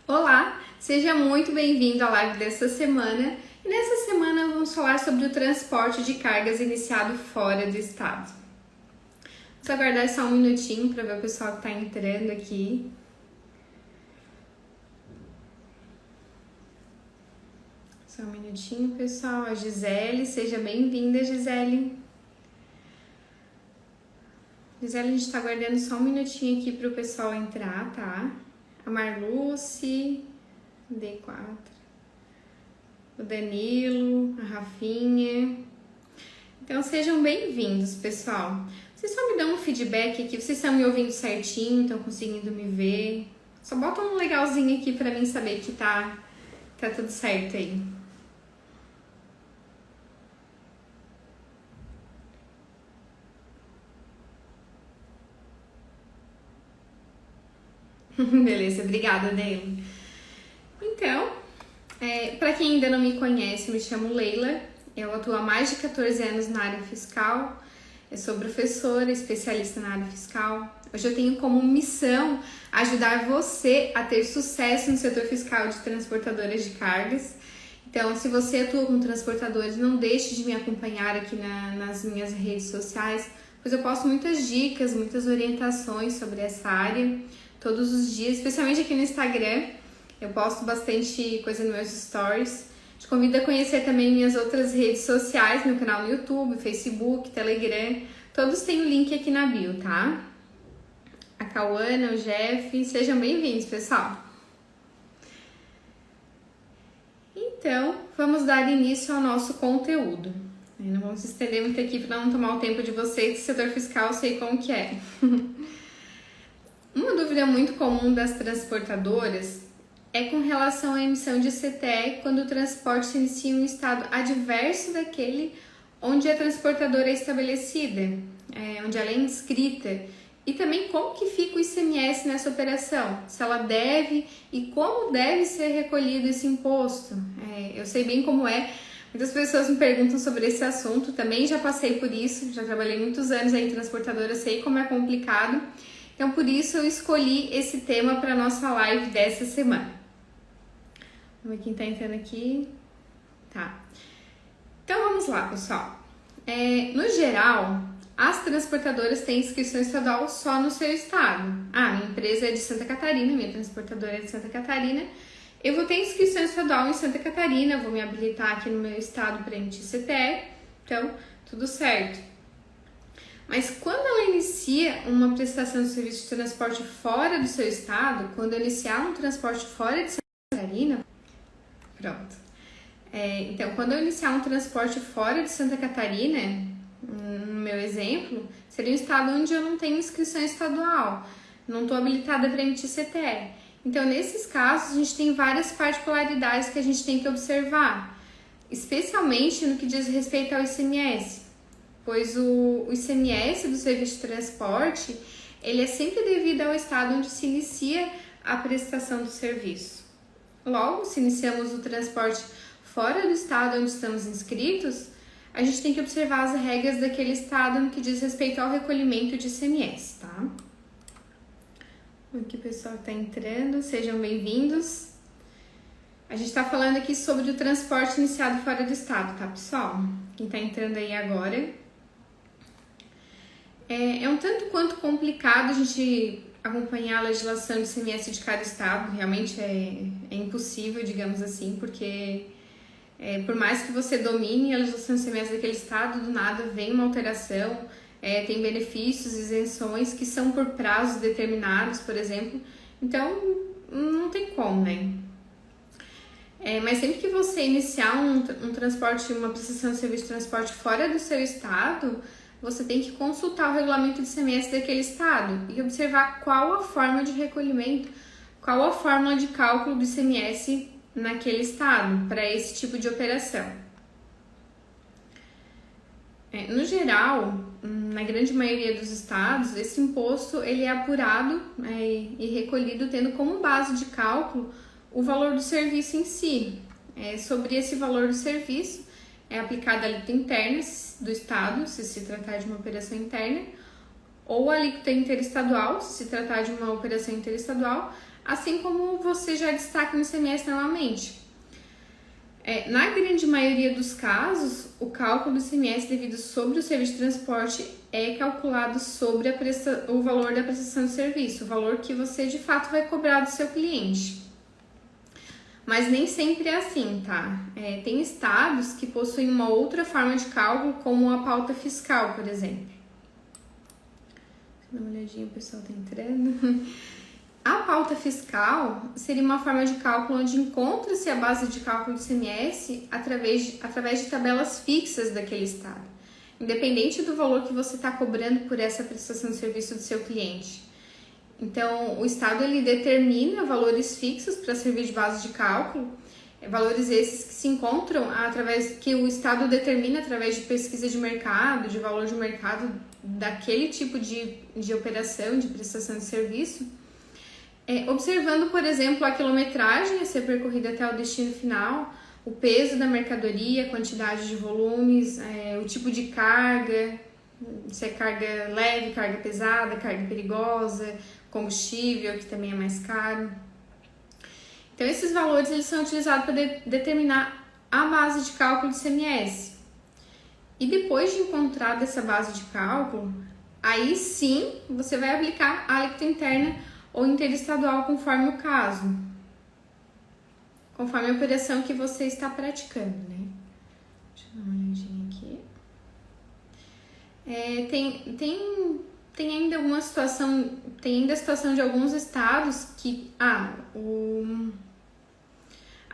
Olá, seja muito bem-vindo à live desta semana. E nessa semana vamos falar sobre o transporte de cargas iniciado fora do estado. Vamos aguardar só um minutinho para ver o pessoal que está entrando aqui. Só um minutinho, pessoal. A Gisele, seja bem-vinda, Gisele. Gisele, a gente está aguardando só um minutinho aqui para o pessoal entrar, tá? A Marluce, D4, o Danilo, a Rafinha. Então sejam bem-vindos, pessoal. Vocês só me dão um feedback aqui, vocês estão me ouvindo certinho, estão conseguindo me ver. Só bota um legalzinho aqui pra mim saber que tá tudo certo aí. Beleza, obrigada, Danilo. Então, para quem ainda não me conhece, me chamo Leila. Eu atuo há mais de 14 anos na área fiscal. Eu sou professora, especialista na área fiscal. Hoje eu tenho como missão ajudar você a ter sucesso no setor fiscal de transportadoras de cargas. Então, se você atua com transportadores, não deixe de me acompanhar aqui nas minhas redes sociais, pois eu posto muitas dicas, muitas orientações sobre essa área todos os dias, especialmente aqui no Instagram. Eu posto bastante coisa nos meus stories. Te convido a conhecer também minhas outras redes sociais, meu canal no YouTube, Facebook, Telegram. Todos têm o link aqui na bio, tá? A Cauana, o Jeff, sejam bem-vindos, pessoal. Então, vamos dar início ao nosso conteúdo. Não vamos se estender muito aqui para não tomar o tempo de vocês, que setor fiscal eu sei como que é. Uma dúvida muito comum das transportadoras é com relação à emissão de CTE quando o transporte se inicia em um estado adverso daquele onde a transportadora é estabelecida, onde ela é inscrita, e também como que fica o ICMS nessa operação, se ela deve e como deve ser recolhido esse imposto. Eu sei bem como é, muitas pessoas me perguntam sobre esse assunto, também já passei por isso, já trabalhei muitos anos aí em transportadora, sei como é complicado. Então, por isso eu escolhi esse tema para a nossa live dessa semana. Vamos ver quem está entrando aqui. Tá. Então, vamos lá, pessoal. No geral, as transportadoras têm inscrição estadual só no seu estado. Minha empresa é de Santa Catarina, minha transportadora é de Santa Catarina. Eu vou ter inscrição estadual em Santa Catarina, vou me habilitar aqui no meu estado para emitir CTE. Então, tudo certo. Mas quando ela inicia uma prestação de serviço de transporte fora do seu estado, quando eu iniciar um transporte fora de Santa Catarina, pronto. Então, quando eu iniciar um transporte fora de Santa Catarina, no meu exemplo, seria um estado onde eu não tenho inscrição estadual, não estou habilitada para emitir CTE. Então, nesses casos, a gente tem várias particularidades que a gente tem que observar, especialmente no que diz respeito ao ICMS. Pois o ICMS do serviço de transporte, ele é sempre devido ao estado onde se inicia a prestação do serviço. Logo, se iniciamos o transporte fora do estado onde estamos inscritos, a gente tem que observar as regras daquele estado no que diz respeito ao recolhimento de ICMS, tá? Aqui o pessoal está entrando, sejam bem-vindos. A gente está falando aqui sobre o transporte iniciado fora do estado, tá, pessoal? Quem está entrando aí agora. É um tanto quanto complicado a gente acompanhar a legislação de ICMS de cada estado, realmente é impossível, digamos assim, porque por mais que você domine a legislação de ICMS daquele estado, do nada vem uma alteração, tem benefícios, isenções que são por prazos determinados, por exemplo, então não tem como, né? Mas sempre que você iniciar um transporte, uma prestação de serviço de transporte fora do seu estado, você tem que consultar o regulamento de ICMS daquele estado e observar qual a forma de recolhimento, qual a fórmula de cálculo do ICMS naquele estado para esse tipo de operação. No geral, na grande maioria dos estados, esse imposto ele é apurado e recolhido tendo como base de cálculo o valor do serviço em si. Sobre esse valor do serviço, é aplicada a alíquota interna do estado, se se tratar de uma operação interna, ou a alíquota interestadual, se se tratar de uma operação interestadual, assim como você já destaca no ICMS normalmente. Na grande maioria dos casos, o cálculo do ICMS devido sobre o serviço de transporte é calculado sobre o valor da prestação de serviço, o valor que você de fato vai cobrar do seu cliente. Mas nem sempre é assim, tá? Tem estados que possuem uma outra forma de cálculo, como a pauta fiscal, por exemplo. Dá uma olhadinha, o pessoal tá entrando. A pauta fiscal seria uma forma de cálculo onde encontra-se a base de cálculo do ICMS através de tabelas fixas daquele estado, independente do valor que você está cobrando por essa prestação de serviço do seu cliente. Então, o estado ele determina valores fixos para servir de base de cálculo, valores esses que se encontram que o estado determina através de pesquisa de mercado, de valor de mercado daquele tipo de operação, de prestação de serviço. Observando, por exemplo, a quilometragem a ser percorrida até o destino final, o peso da mercadoria, a quantidade de volumes, o tipo de carga, se é carga leve, carga pesada, carga perigosa, combustível, que também é mais caro. Então, esses valores eles são utilizados para determinar a base de cálculo do ICMS. E depois de encontrar essa base de cálculo, aí sim você vai aplicar a alíquota interna ou interestadual, conforme o caso, conforme a operação que você está praticando, né? Deixa eu dar uma olhadinha aqui. Tem ainda alguma situação, tem ainda a situação de alguns estados que a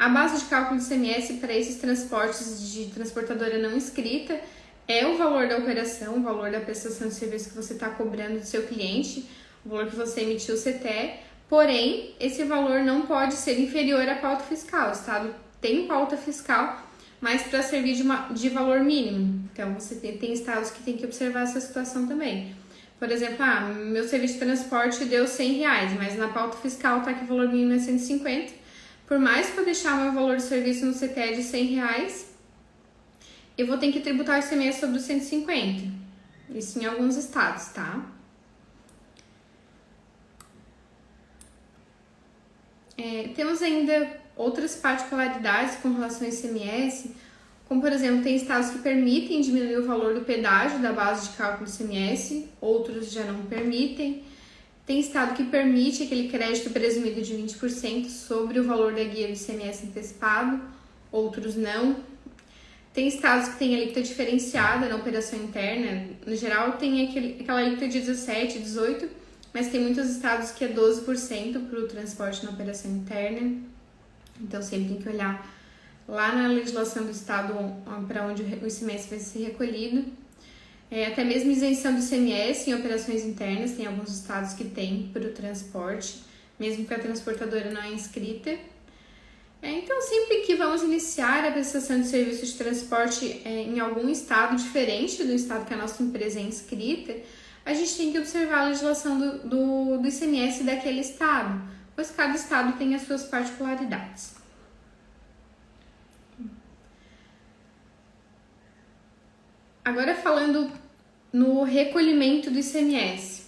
base de cálculo do ICMS para esses transportes de transportadora não inscrita é o valor da operação, o valor da prestação de serviço que você está cobrando do seu cliente, o valor que você emitiu o CTE, porém, esse valor não pode ser inferior à pauta fiscal. O estado tem pauta fiscal, mas para servir de valor mínimo. Então, você tem estados que tem que observar essa situação também. Por exemplo, meu serviço de transporte deu R$100, mas na pauta fiscal está que o valor mínimo é 150. Por mais que eu deixar meu valor de serviço no CTE de R$100, eu vou ter que tributar o ICMS sobre os 150. Isso em alguns estados, tá? Temos ainda outras particularidades com relação ao ICMS, como por exemplo, tem estados que permitem diminuir o valor do pedágio da base de cálculo do ICMS, outros já não permitem. Tem estado que permite aquele crédito presumido de 20% sobre o valor da guia do ICMS antecipado, outros não. Tem estados que têm alíquota diferenciada na operação interna, no geral tem aquela alíquota de 17%, 18%, mas tem muitos estados que é 12% para o transporte na operação interna, então sempre tem que olhar lá na legislação do estado para onde o ICMS vai ser recolhido. Até mesmo isenção do ICMS em operações internas, tem alguns estados que tem para o transporte, mesmo que a transportadora não é inscrita. Então, sempre que vamos iniciar a prestação de serviço de transporte em algum estado diferente do estado que a nossa empresa é inscrita, a gente tem que observar a legislação do ICMS daquele estado, pois cada estado tem as suas particularidades. Agora falando no recolhimento do ICMS,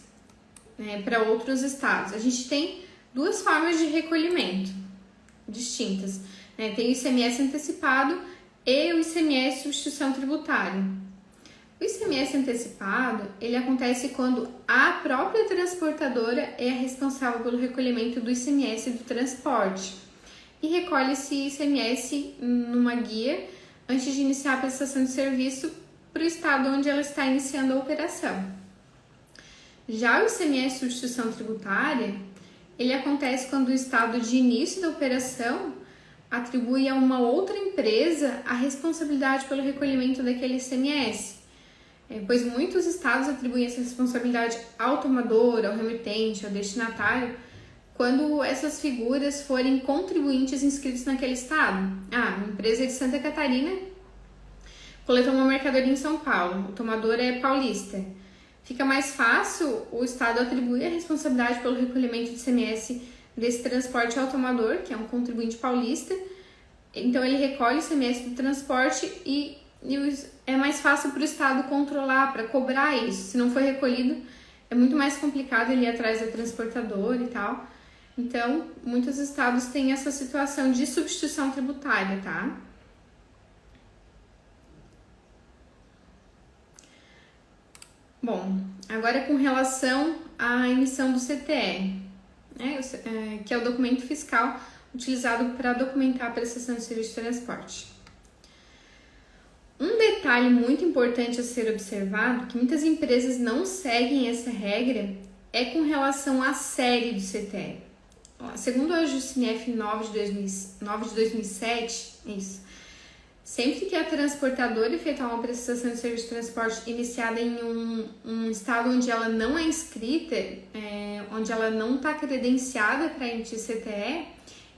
para outros estados, a gente tem duas formas de recolhimento distintas, tem o ICMS antecipado e o ICMS substituição tributária. O ICMS antecipado, ele acontece quando a própria transportadora é a responsável pelo recolhimento do ICMS do transporte e recolhe esse ICMS numa guia antes de iniciar a prestação de serviço para o estado onde ela está iniciando a operação. Já o ICMS substituição tributária, ele acontece quando o estado de início da operação atribui a uma outra empresa a responsabilidade pelo recolhimento daquele ICMS, pois muitos estados atribuem essa responsabilidade ao tomador, ao remetente, ao destinatário, quando essas figuras forem contribuintes inscritos naquele estado. Uma empresa de Santa Catarina coletou uma mercadoria em São Paulo, o tomador é paulista. Fica mais fácil o estado atribuir a responsabilidade pelo recolhimento de ICMS desse transporte ao tomador, que é um contribuinte paulista. Então ele recolhe o ICMS do transporte e é mais fácil para o estado controlar, para cobrar isso. Se não for recolhido, é muito mais complicado ele ir atrás da transportadora e tal. Então, muitos estados têm essa situação de substituição tributária, tá? Bom, agora com relação à emissão do CTE, né, que é o documento fiscal utilizado para documentar a prestação de serviço de transporte. Um detalhe muito importante a ser observado, que muitas empresas não seguem essa regra, é com relação à série do CTE. Segundo a Justinef 9 de 2007, sempre que a transportadora efetuar uma prestação de serviço de transporte iniciada em um estado onde ela não é inscrita, onde ela não está credenciada para emitir CTE,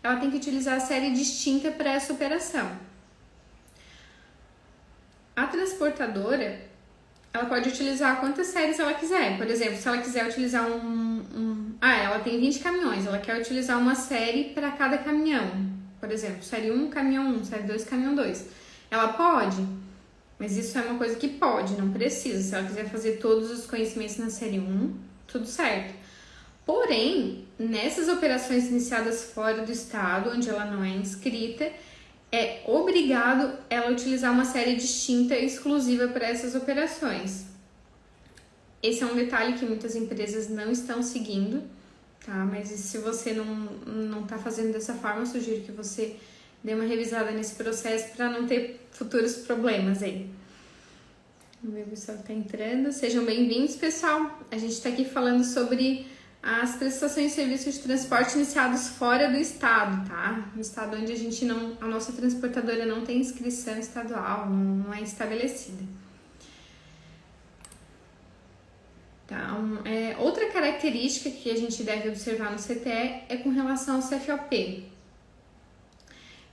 ela tem que utilizar a série distinta para essa operação. A transportadora, ela pode utilizar quantas séries ela quiser. Por exemplo, se ela quiser utilizar ela tem 20 caminhões, ela quer utilizar uma série para cada caminhão. Por exemplo, série 1, caminhão 1, série 2, caminhão 2. Ela pode, mas isso é uma coisa que pode, não precisa. Se ela quiser fazer todos os conhecimentos na série 1, tudo certo. Porém, nessas operações iniciadas fora do estado, onde ela não é inscrita, é obrigado ela utilizar uma série distinta e exclusiva para essas operações. Esse é um detalhe que muitas empresas não estão seguindo, tá? Mas se você não está fazendo dessa forma, eu sugiro que você dê uma revisada nesse processo para não ter futuros problemas aí. O meu pessoal está entrando. Sejam bem-vindos, pessoal. A gente está aqui falando sobre as prestações de serviços de transporte iniciados fora do estado, tá? No estado onde a nossa transportadora não tem inscrição estadual, não é estabelecida. Então, outra característica que a gente deve observar no CTE é com relação ao CFOP.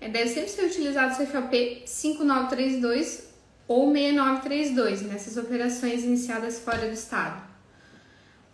Deve sempre ser utilizado o CFOP 5932 ou 6932 nessas operações iniciadas fora do estado.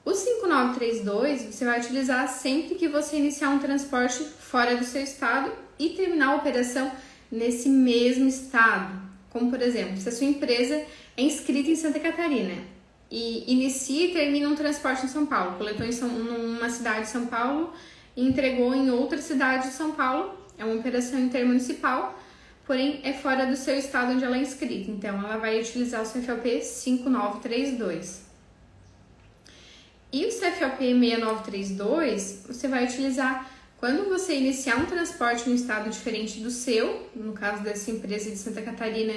O 5932 você vai utilizar sempre que você iniciar um transporte fora do seu estado e terminar a operação nesse mesmo estado. Como, por exemplo, se a sua empresa é inscrita em Santa Catarina e inicia e termina um transporte em São Paulo, coletou numa cidade de São Paulo e entregou em outra cidade de São Paulo, é uma operação intermunicipal, porém é fora do seu estado onde ela é inscrita. Então, ela vai utilizar o CFOP 5932. E o CFOP 6932, você vai utilizar quando você iniciar um transporte em um estado diferente do seu, no caso dessa empresa de Santa Catarina,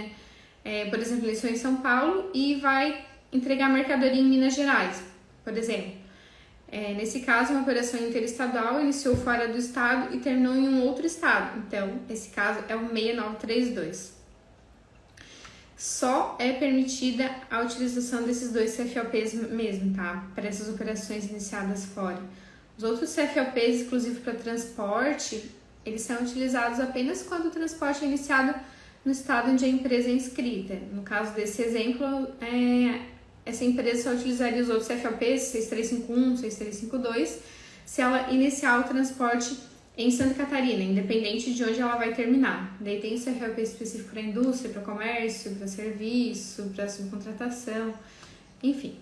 por exemplo, iniciou em São Paulo e vai entregar mercadoria em Minas Gerais, por exemplo. Nesse caso, uma operação interestadual iniciou fora do estado e terminou em um outro estado. Então, esse caso é o 6932. Só é permitida a utilização desses dois CFOPs mesmo, tá? Para essas operações iniciadas fora. Os outros CFOPs exclusivos para transporte, eles são utilizados apenas quando o transporte é iniciado no estado onde a empresa é inscrita. No caso desse exemplo, essa empresa só utilizaria os outros CFOPs 6351, 6352, se ela iniciar o transporte em Santa Catarina, independente de onde ela vai terminar. Daí tem o CFOP específico para indústria, para comércio, para serviço, para subcontratação, enfim.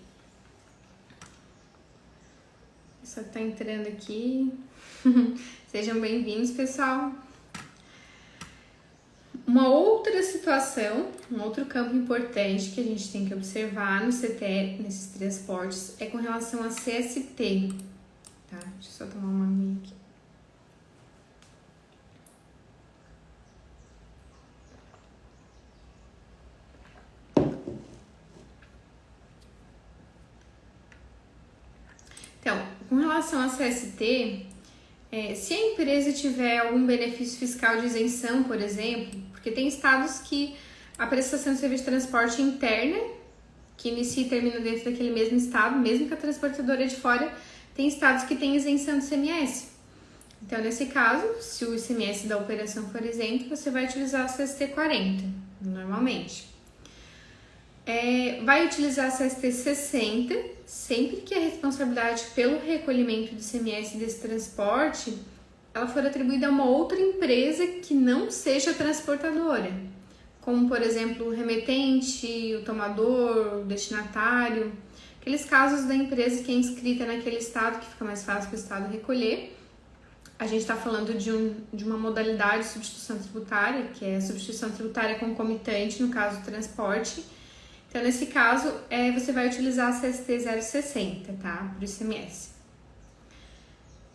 Só está entrando aqui. Sejam bem-vindos, pessoal. Uma outra situação, um outro campo importante que a gente tem que observar no CTE, nesses transportes, é com relação a CST. Tá? Deixa eu só tomar uma aguinha aqui. Então, com relação a CST, se a empresa tiver algum benefício fiscal de isenção, por exemplo, porque tem estados que a prestação de serviço de transporte interna, que inicia e termina dentro daquele mesmo estado, mesmo que a transportadora é de fora, tem estados que têm isenção do ICMS. Então, nesse caso, se o ICMS da operação for isento, você vai utilizar a CST 40, normalmente. Vai utilizar a CST 60, sempre que a responsabilidade pelo recolhimento do ICMS desse transporte ela for atribuída a uma outra empresa que não seja transportadora, como, por exemplo, o remetente, o tomador, o destinatário, aqueles casos da empresa que é inscrita naquele estado, que fica mais fácil para o estado recolher, a gente está falando de uma modalidade de substituição tributária, que é a substituição tributária concomitante, no caso do transporte. Então, nesse caso, você vai utilizar a CST 060, tá? Para o ICMS.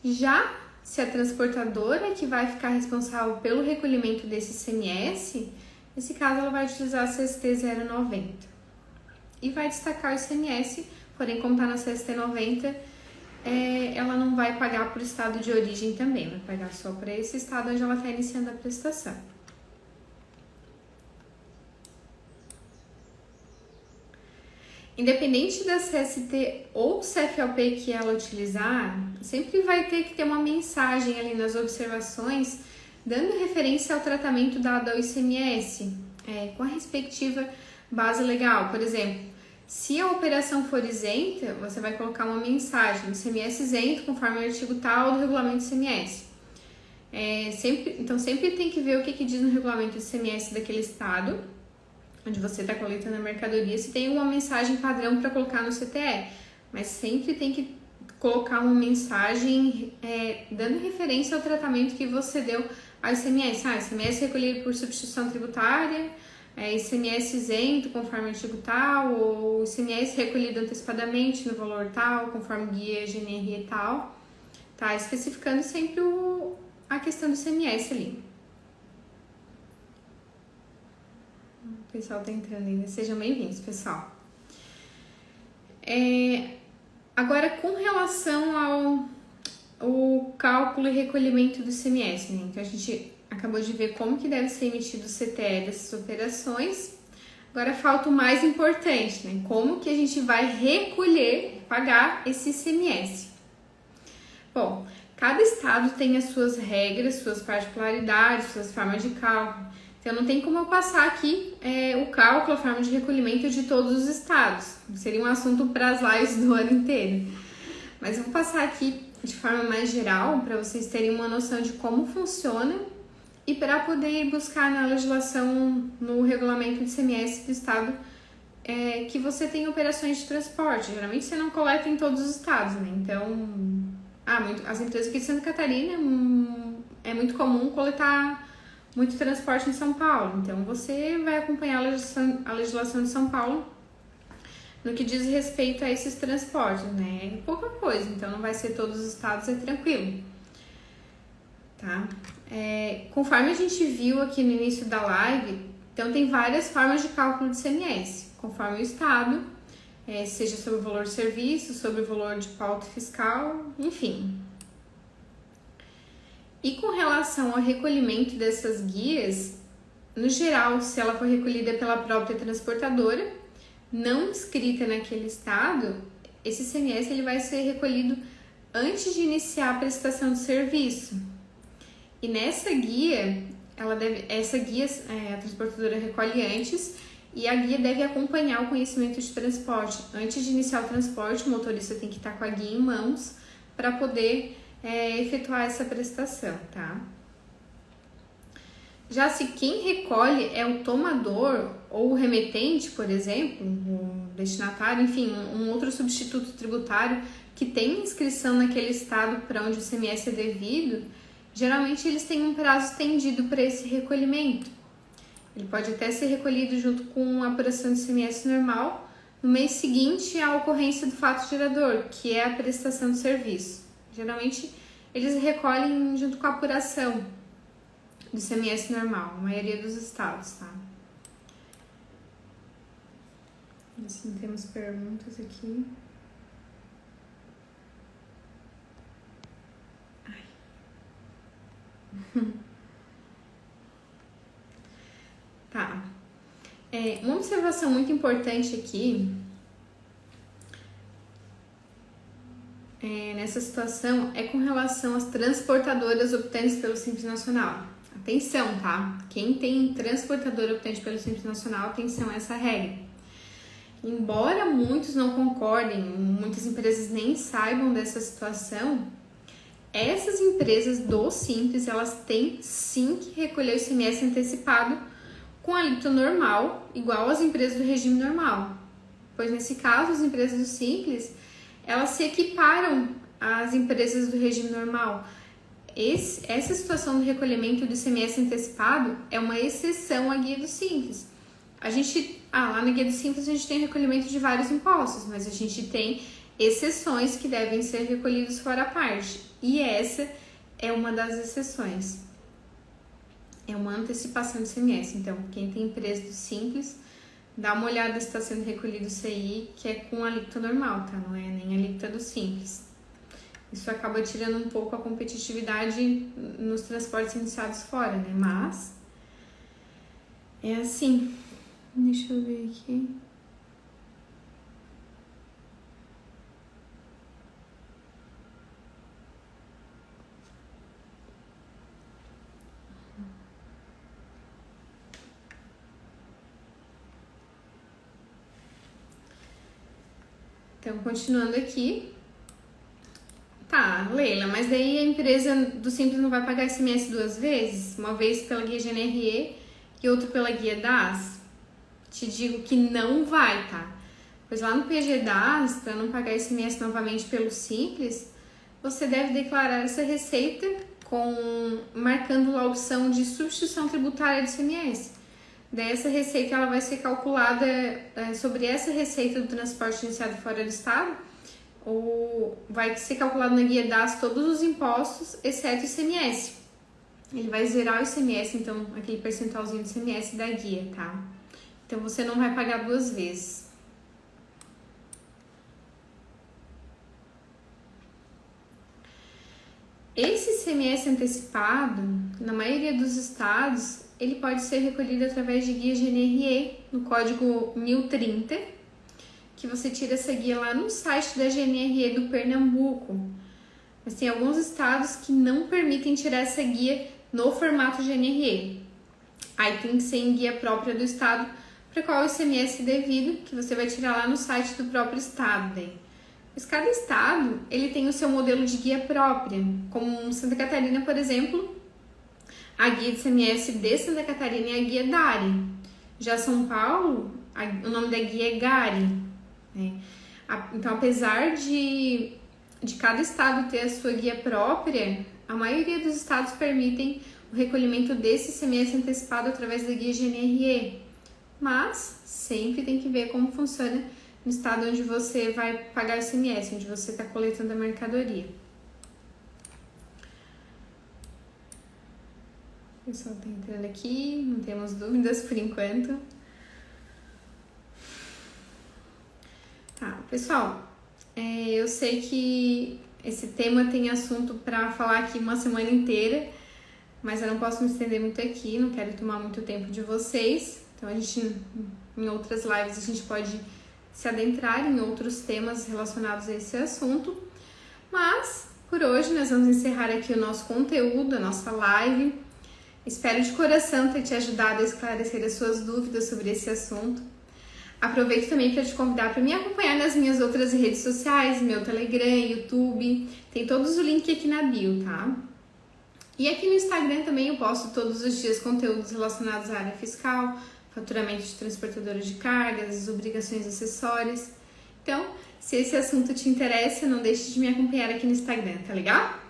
Já se a transportadora que vai ficar responsável pelo recolhimento desse ICMS, nesse caso ela vai utilizar a CST 090 e vai destacar o ICMS, porém como está na CST 90, ela não vai pagar por estado de origem também, vai pagar só para esse estado onde ela está iniciando a prestação. Independente da CST ou CFLP que ela utilizar, sempre vai ter que ter uma mensagem ali nas observações dando referência ao tratamento dado ao ICMS, com a respectiva base legal. Por exemplo, se a operação for isenta, você vai colocar uma mensagem, ICMS isento conforme o artigo tal do regulamento do ICMS. Então sempre tem que ver o que diz no regulamento do ICMS daquele estado onde você está coletando a mercadoria, se tem uma mensagem padrão para colocar no CTE, mas sempre tem que colocar uma mensagem dando referência ao tratamento que você deu ao ICMS. ICMS recolhido por substituição tributária, ICMS isento conforme o artigo tal, ou ICMS recolhido antecipadamente no valor tal, conforme guia GNR e tal, tá? Especificando sempre a questão do ICMS ali. O pessoal tá entrando ainda. Sejam bem-vindos, pessoal. Agora, com relação ao cálculo e recolhimento do ICMS, né? Então, a gente acabou de ver como que deve ser emitido o CTE dessas operações. Agora, falta o mais importante, né? Como que a gente vai recolher, pagar esse ICMS? Bom, cada estado tem as suas regras, suas particularidades, suas formas de cálculo. Então, não tem como eu passar aqui o cálculo, a forma de recolhimento de todos os estados. Seria um assunto para as lives do ano inteiro. Mas eu vou passar aqui de forma mais geral, para vocês terem uma noção de como funciona e para poder buscar na legislação, no regulamento de ICMS do estado que você tem operações de transporte. Geralmente você não coleta em todos os estados, né? Então, as empresas aqui de Santa Catarina é muito comum coletar muito transporte em São Paulo, então você vai acompanhar a legislação de São Paulo no que diz respeito a esses transportes, né? É pouca coisa, então não vai ser todos os estados, é tranquilo, tá? Conforme a gente viu aqui no início da live, então tem várias formas de cálculo de ICMS, conforme o estado, seja sobre o valor de serviço, sobre o valor de pauta fiscal, enfim. E com relação ao recolhimento dessas guias, no geral, se ela for recolhida pela própria transportadora, não inscrita naquele estado, esse ICMS ele vai ser recolhido antes de iniciar a prestação de serviço. E nessa guia, a transportadora recolhe antes e a guia deve acompanhar o conhecimento de transporte. Antes de iniciar o transporte, o motorista tem que estar com a guia em mãos para poder efetuar essa prestação, tá? Já se quem recolhe é o tomador ou o remetente, por exemplo, o destinatário, enfim, um outro substituto tributário que tem inscrição naquele estado para onde o ICMS é devido, geralmente eles têm um prazo estendido para esse recolhimento. Ele pode até ser recolhido junto com a apuração de ICMS normal no mês seguinte à ocorrência do fato gerador, que é a prestação de serviço. Geralmente, eles recolhem junto com a apuração do ICMS normal, a maioria dos estados, tá? Assim, temos perguntas aqui. Tá. Uma observação muito importante aqui nessa situação é com relação às transportadoras optantes pelo Simples Nacional. Atenção, tá? Quem tem transportadora optante pelo Simples Nacional, atenção a essa regra. Embora muitos não concordem, muitas empresas nem saibam dessa situação, essas empresas do Simples, elas têm sim que recolher o ICMS antecipado com alíquota normal, igual às empresas do regime normal. Pois nesse caso, as empresas do Simples, elas se equiparam às empresas do regime normal. essa situação do recolhimento do ICMS antecipado é uma exceção à guia do Simples. Lá na guia do Simples a gente tem recolhimento de vários impostos, mas a gente tem exceções que devem ser recolhidos fora a parte. E essa é uma das exceções. É uma antecipação de ICMS. Então, quem tem empresa do Simples, dá uma olhada se está sendo recolhido isso aí, que é com alíquota normal, tá? Não é nem alíquota do Simples. Isso acaba tirando um pouco a competitividade nos transportes iniciados fora, né? Mas é assim. Deixa eu ver aqui. Então, continuando aqui. Tá, Leila, mas daí a empresa do Simples não vai pagar ICMS duas vezes? Uma vez pela guia GNRE e outra pela guia DAS? Te digo que não vai, tá? Pois lá no PG DAS, para não pagar ICMS novamente pelo Simples, você deve declarar essa receita marcando a opção de substituição tributária do ICMS. Daí essa receita ela vai ser calculada sobre essa receita do transporte iniciado fora do estado, ou vai ser calculado na guia DAS todos os impostos, exceto o ICMS. Ele vai zerar o ICMS, então aquele percentualzinho do ICMS da guia, tá? Então você não vai pagar duas vezes. Esse ICMS antecipado, na maioria dos estados, ele pode ser recolhido através de guia GNRE, no código 1030, que você tira essa guia lá no site da GNRE do Pernambuco. Mas tem alguns estados que não permitem tirar essa guia no formato GNRE. Aí tem que ser em guia própria do estado, para qual o ICMS devido, que você vai tirar lá no site do próprio estado. Daí. Mas cada estado, ele tem o seu modelo de guia própria, como Santa Catarina, por exemplo, a guia de ICMS de Santa Catarina é a guia DARI. Já São Paulo, o nome da guia é GARI. Né? Então, apesar de cada estado ter a sua guia própria, a maioria dos estados permitem o recolhimento desse ICMS antecipado através da guia GNRE. Mas sempre tem que ver como funciona no estado onde você vai pagar o ICMS, onde você está coletando a mercadoria. O pessoal está entrando aqui, não temos dúvidas por enquanto. Tá, pessoal, eu sei que esse tema tem assunto para falar aqui uma semana inteira, mas eu não posso me estender muito aqui, não quero tomar muito tempo de vocês. Então, em outras lives, a gente pode se adentrar em outros temas relacionados a esse assunto. Mas, por hoje, nós vamos encerrar aqui o nosso conteúdo, a nossa live. Espero de coração ter te ajudado a esclarecer as suas dúvidas sobre esse assunto. Aproveito também para te convidar para me acompanhar nas minhas outras redes sociais, meu Telegram, YouTube. Tem todos os links aqui na bio, tá? E aqui no Instagram também eu posto todos os dias conteúdos relacionados à área fiscal, faturamento de transportadoras de cargas, obrigações acessórias. Então, se esse assunto te interessa, não deixe de me acompanhar aqui no Instagram, tá legal?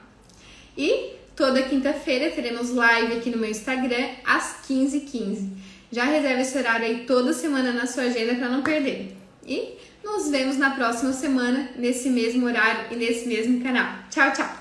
E toda quinta-feira teremos live aqui no meu Instagram às 15h15. Já reserva esse horário aí toda semana na sua agenda para não perder. E nos vemos na próxima semana, nesse mesmo horário e nesse mesmo canal. Tchau, tchau!